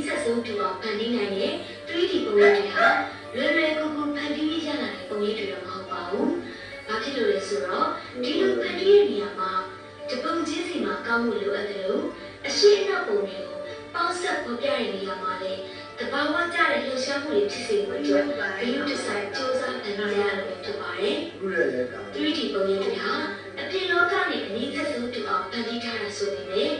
ဆက်ဆုံးတူအောင်ဖန်တီးနိုင်တဲ့ 3D ပုံရိပ်တွေဟာလွယ်လွယ်ကူကူဖန်တီးရလာတဲ့ပုံရိပ်တွေတော့မဟုတ်ပါဘူး။ဘာဖြစ်လို့လဲဆိုတော့ဒီလိုဖန်တီးတဲ့နေရာမှာတပုံချင်းစီမှာကောင်းမှုလိုအပ်တယ်လို့အရှိအနောက်ပုံတွေကိုပေါင်းစပ်ပေါ်ပြတဲ့နေရာမှာလည်းတဘာဝကျတဲ့လှူရှားမှုတွေဖြစ်စေဖို့အတွက်ဗီဒီယိုဒီဇိုင်းစူးစမ်းဖန်တီးရလို့ဖြစ်ပါတယ်။ 3D ပုံရိပ်တွေဟာအပြင်လောကနဲ့အနည်းဆက်ဆုံးတူအောင်ဖန်တီးထားတာဆိုပေမဲ့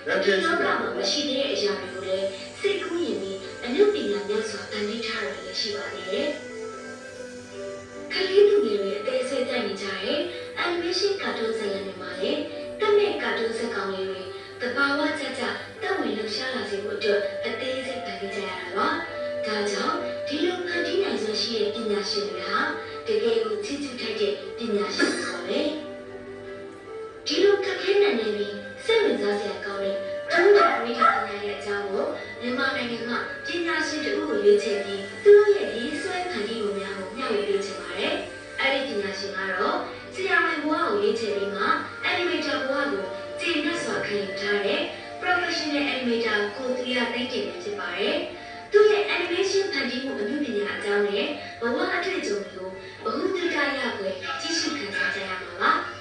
အပြင်လောကမှာမရှိတဲ့အရာတွေကိုလည်းစိတ်ကူးရင်ပြီးအနုပညာများစွာဖန်တီးထားတာလည်းရှိပါသေးတယ်။ခလေးသူတွေရဲ့အသေးစိတ်ကြိုက်နေကြတဲ့ animation ကာတွန်းဇာတ်လမ်းတွေမှာလည်းတက်မဲ့ကာတွန်းဇာတ်ကောင်လေးတွေတဘာဝကျကျတက်ဝင်လှရှားလာစေဖို့အတွက်အသေးစိတ်ဖန်တီးကြရတာပါ။ဒါကြောင့်ဒီလိုဖန်တီးနိုင်စွမ်းရှိတဲ့ပညာရှင်တွေဟာတကယ်ကိုချစ်ချစ်ထိုက်တဲ့ပညာရှင်တွေပါပဲ။ဒီလိုခက်ခဲနိုင်နေပြီးစိတ်ဝင်စားစရာကောင်းတဲ့ကျူးကျော်မိသားစုရဲ့အကြောင်းကိုမြန်မာနိုင်ငံကပညာရှင်တို့ကိုရွေးချယ်ပြီးသူတို့ရဲ့ရေးဆွဲဖန်တီးမှုများကိုမျှဝေပေးချင်ပါတယ်။အဲဒီပညာရှင်ကတော့ဆရာဝန်ဘဝကိုရွေးချယ်ပြီးမှ animator ဘဝကိုကျေနပ်စွာခံယူထားတဲ့ professional animator ကိုသူရသိတင်နေဖြစ်ပါတယ်။သူရဲ့ animation ဖန်တီးမှုအမှုပညာအကြောင်းနဲ့ဘဝအတွေ့အကြုံတွေကိုဘဟုတုတရပွဲကြည့်ရှုခံစားကြရမှာပါ။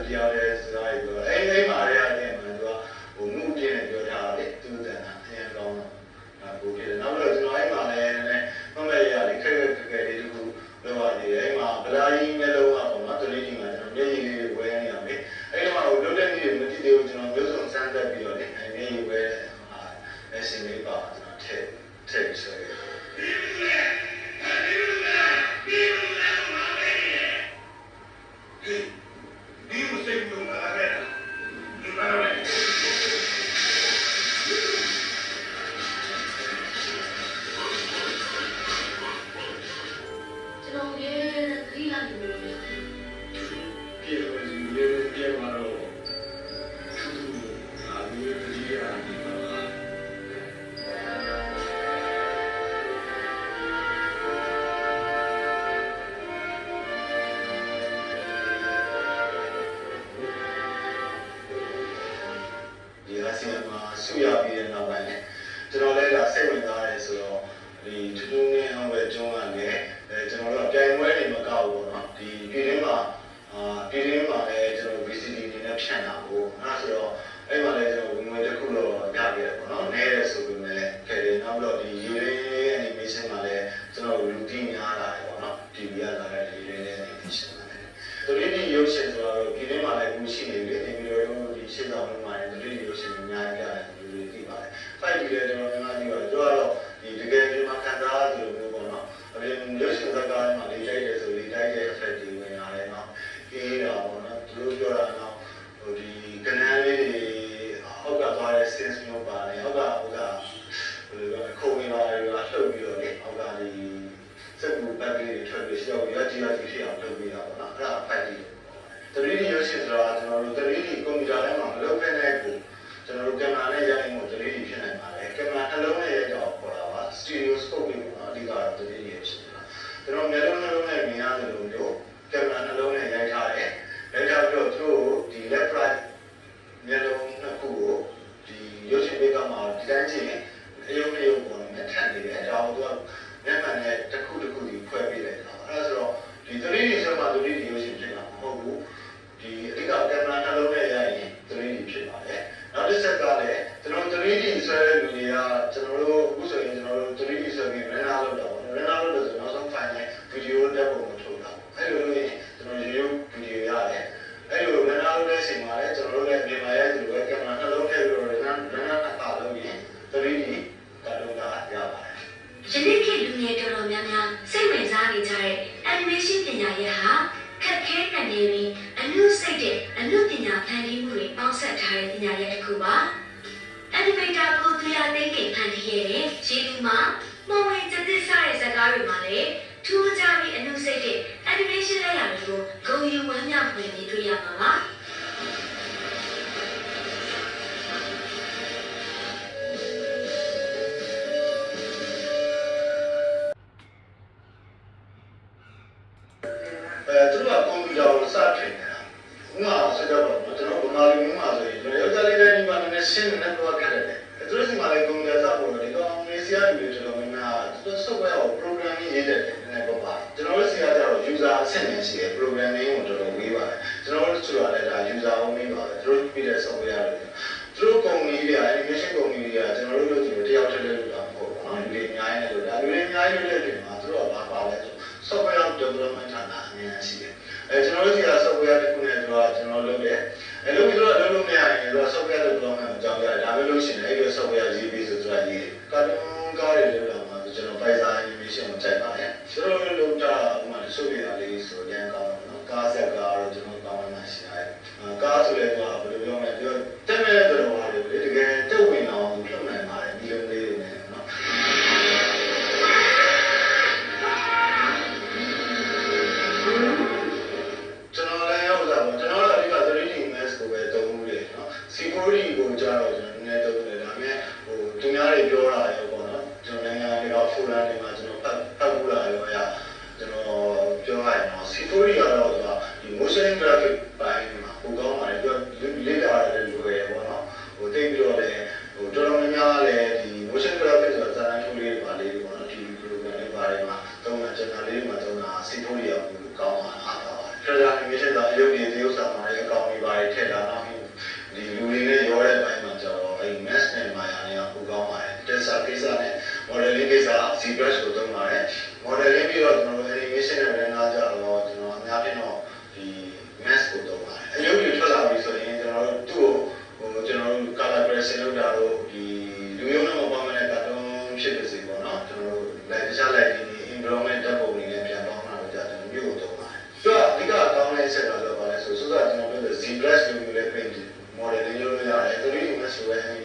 တရားတဲ့စကားတွေပြောအဲ့မှာလည်းအဲ့မှာသူကဟိုမှုပြင်းနေပြောထားတယ်သူတန်တာ မ်းတက်ပြီးတော့လည်းအနေယူပဲလက်စင်လေးပါတော့ထည့်ဆွဲတယ်ဆုရပြီးတဲ့နောက်ပိုင်းကျွန်တော်လည်းဒါစိတ်ဝင်စားတယ်ဆိုတော့ဒီတူတူနဲ့အောင်ပဲကျွန်းကလည်းကျွန်တော်တို့ပြိုင်ပွဲတွေမကောက်ဘူးเนาะဒီပြည်တွင်းမှာလည်းကျွန်တော် VCD အနေနဲ့ဖြန့်တာကိုအဲ့ဆိုတော့အဲ့မှာလည်းကျွန်တော်ဝင်ငွေတစ်ခုတော့ရခဲ့တယ်ပေါ့เนาะနဲတယ်ဆိုပေမဲ့လည်းခဲတယ်နောက်တော့ဒီ animation မှာလည်းကျွန်တော်လူသိများလာတယ်ပေါ့เนาะ TV ကလာတဲ့ animation မှာလည်းသူတို့ဒီရုပ်ရှင်ဆိုတော့ပြည်တွင်းမှာလည်းဘူးရှိနေတယ်ဒီဗီဒီယိုဒီရှင်းဆောင်မှာလည်းသူတို့ရုပ်ရှင်အများကြီးရတယ်ဖိုက်ပြီးတယ်ကျွန်တော်မြန်မာပြည်တော့ကျွန်တော်ဒီတကယ်ဒီမှာခံစားရလို့မျိုးပေါ့နော်။အဲဒီရုပ်ရှင်ဇာတ်ကားမှာလေးတိုက်တယ်ဆိုလေးတိုက်တဲ့ effect တွေဝင်လာတယ်နော်။အေးတာပေါ့နော်။သူတို့ပြောတာတော့ဟိုဒီကနန်းလေးတွေအောက်ကသွားတဲ့ sense မျိုးပါတယ်။အောက်ကဘယ်လိုလဲခုံနေတာတွေကလှုပ်ပြီးတော့လေအောက်ကဒီစက်ကူပတ်လေးတွေထွက်ပြီးရှောက်ပြီးရကြဖြစ်အောင်လုပ်ပြီးတာပေါ့နော်။အဲ့ဒါဖိုက်ပြီး3D ရုပ်ရှင်ဆိုတာကျွန်တော်တို့ 3D ကွန်ပျူတာထဲမှာမလုပ်ဖက်တဲ့ကိုကျွန်တော်တို့ကင်မရာနဲ့ရိုက်မှု3D ဖြစ်နိုင်ပါတယ်ကင်မရာနှလုံးနဲ့ရိုက်တော့ပေါ်တာပါစတီရီယိုစကုပ်ပြီးပေါ့အဓိကတော့3D ရဖြစ်နေတာကျွန်တော်မျက်လုံးနှလုံးနဲ့မြင်ရတယ်လို့မျိုးကင်မရာနှလုံးနဲ့ရိုက်ထားတယ်ရိုက်ထားပြီးတော့သူတို့ဒီ left right မျက်လုံးနှစ်ခုကိုဒီရုပ်ရှင်ဘေးကမှာဒီတိုင်းကြည့်ရင်အယုံပေါ်နဲ့ထပ်နေတယ်ဒါကိုသူကမျက်မှန်နဲ့တစ်ခုဒီဖွဲ့ပေးလိုက်တာအဲ့ဒါဆိုတော့ဒီ 3D ဆိုမှ 3D ရုပ်ရှင်ဖြစ်တာမဟုတ်ဘူးဒီအဓိကကင်မရာနှလုံးနဲ့ရိုက်ရင် 3D ဖြစ်ပါတယ်နောက်တစ်ဆက်ကလည်းကျွန်တော် 3D ဆွဲတဲ့လူတွေကကျွန်တော်တို့အခုဆိုရင်ကျွန်တော်တို့ 3D ဆွဲပြီး render လုပ်တာပေါ့ render လုပ်လို့ဆိုတော့နောက်ဆုံး file နဲ့ video တက်ပုံကိုထုတ်တာအဲ့လိုလို့ရင်ကျွန်တော် YouTube video ရတယ်အဲ့လို render လုပ်တဲ့အချိန်မှာလည်းကျွန်တော်တို့လည်းမြန်မာရဲ့ဒီဝက်ကင်မရာနှလုံးထည့်ပြီးတော့ render တစ်ခါလုပ်ရင် 3D ကလုပ်တာရပါတယ်ယနေ့ခေတ်လူငယ်တော်တော်များများစိတ်ဝင်စားနေကြတဲ့ animation ပညာရပ်ဟာခက်ခဲတဲ့နေပြီးအမှုစိတ်တဲ့အမှုပညာဖန်တီးမှုတွေပေါင်းစပ်ထားတဲ့ပညာရပ်တစ်ခုပါ Animator ကိုသူရသိန်းကဖန်တီးခဲ့တဲ့ရေလူမှာမော်ဝင်ကျသစ်စားတဲ့ဇာတ်ကားတွေမှာလည်းထူးခြားပြီးအမှုစိတ်တဲ့ animation လိုက်ရလို့ဂုဏ်ယူဝမ်းမြောက်ဖွယ်နေတွေ့ရမှာပါသူတို့ကကွန်ပျူတာကိုစတင်နေတာဥပမာဆိုတော့ကျွန်တော်ဗမာလူမျိုးမှာဆိုရင်ကျွန်တော်ယောက်ျားလေးတိုင်းဒီမှာလည်းရှင်းနေတော့ခက်တယ်သူတို့စီမှာလည်းကွန်ပျူတာစပေါ်တော့ဒီကောင်မေးစရာတွေကျွန်တော်များများသူတို့ software ကို programming ရေးတယ်နည်းနည်းပေါ့ပါကျွန်တော်တို့စီကကျတော့ user အဆင့်နဲ့ရှိတယ် programming ကိုတော်တော်ဝေးပါတယ်ကျွန်တော်တို့ဆိုတာလည်းဒါ user ကိုမေးပါတယ်သူတို့ပြီးတဲ့ software တွေသူတို့ company တွေက animation company တွေကကျွန်တော်တို့တယောက်တည်းလုပ်တာမဟုတ်ဘူးเนาะလူတွေအများကြီးနဲ့လုပ်တာလူတွေအများကြီးလုပ်တဲ့အချိန်မှာသူတို့ကဘာပါလဲဆို software development ဌာနအများကြီးရှိတယ်ကျွန်တော်တို့စီက software တစ်ခုနဲ့ကျွန်တော်လုပ်တယ်လုပ်ပြီးတော့လုပ်လို့မရရင်တော့ software development ကိုကြောက်ရတယ်ဒါပဲလို့ရှိရင်အဲ့ဒီ software ရေးပြီးဆိုတော့ရေးကာတွန်းကားတွေလုပ်တာမှာကျွန်တော် Python animation ကိုတိုက်ပါတယ်ကျွန်တော်တို့လုပ်တာဥပမာဆိုပြရလေးဆိုရင်ကောင်းနော်ကားဆက်ကားတော့ကျွန်တော်ကောင်းမှရှိတယ်ကားဆိုလည်းတော့ဘယ်လိုပြောမလဲပြောတက်မဲ့တဲ့တော်ပါလေတကယ်တက်ဝင်အောင်လုပ်နိုင်ပါတယ်ဒီလိုလေးတွေနဲ့နော်ကျွန်တော်လည်းဟုတ်တာပေါ့ကျွန်တော်လည်းအဓိက 3D image ကိုပဲသုံးလို့ရတယ်နော် security ကိုကြတော့ကျွန်တော်နည်းနည်းသုံးတယ်ဒါပေမဲ့ဟိုသူများတွေပြောတာရောပေါ့နော်ကျွန်တော်နိုင်ငံတွေက folder တွေမှာကျွန်တော်ဖတ်ဘူးလာရောကျွန်တော်ပြောရရင်တော့ security ကတော့ဒီ motion graphic ပိုင်းမှာဟိုကောင်းပါတယ်ပြော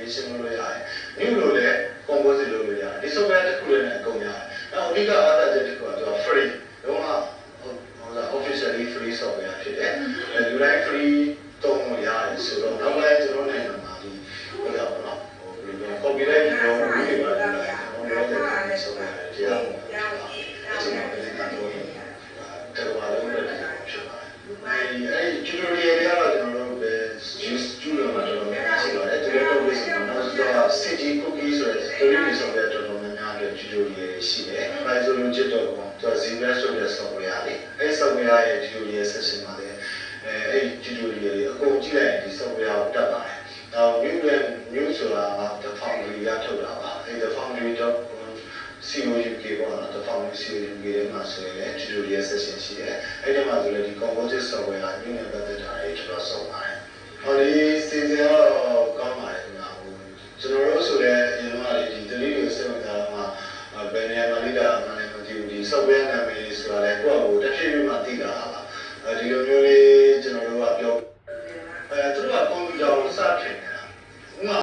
animation လုပ်လို့ရတယ်။ new လို့လည်း compose လုပ်လို့ရတယ်။ဒီ software တစ်ခုလည်းနဲ့အကုန်ရတယ်။နောက်အဓိကအားသာချက်တစ်ခုက free လုံးဝofficially free software ဖြစ်တယ်။လူတိုင်း free သုံးလို့ရတယ်ဆိုတော့နောက်ပိုင်းကျွန်တော်နိုင်ငံမှာဒီဟိုတော့နော်copyright ပြောလို့ရတယ်။ဟိုတော့ဆိုတော့တရားကျွန်တော်လည်းကတော့တော်တော်လေးဖြစ်ပါတယ်။အဲဒီ tutorial တွေကတော့ကျွန်တော်တို့ပဲ use ကျူးလို့မှာတော့ရှိပါတယ်။ဒီလိုတော့ဝေးစမှာတော့ CG cookie ဆိုတဲ့ story software တော်တော်များများအတွက် tutorial ရှိတယ်။ Resolution တော့ကျွန်တော် Zebra ဆိုတဲ့ software လေး။အဲဒီ software ရဲ့ tutorial session မှာလည်းအဲဒီ tutorial တွေအကုန်ကြည့်လိုက်ရင်ဒီ software ကိုတက်ပါတယ်။နောက် new ဆိုတာက the foundry ကထုတ်တာပါ။အဲဒီ the foundry COUK ပေါ့နော် the foundry COUK ထဲမှာဆိုရင် tutorial session ရှိတယ်။အဲဒီမှာဆိုလည်းဒီ composite software က new နဲ့ပတ်သက်တာတွေကျွန်တော်ဆောင်းပါတယ်။ဟောဒီစီစဉ်တော့ကောင်းပါတယ်ခင်ဗျာ။ကျွန်တော်တို့ဆိုလည်းအရင်ကဒီ 3D ကိုစက်ဝင်တာမှာဘယ်နေရာမှာလိတာမှလည်းမသိဘူးဒီ software နာ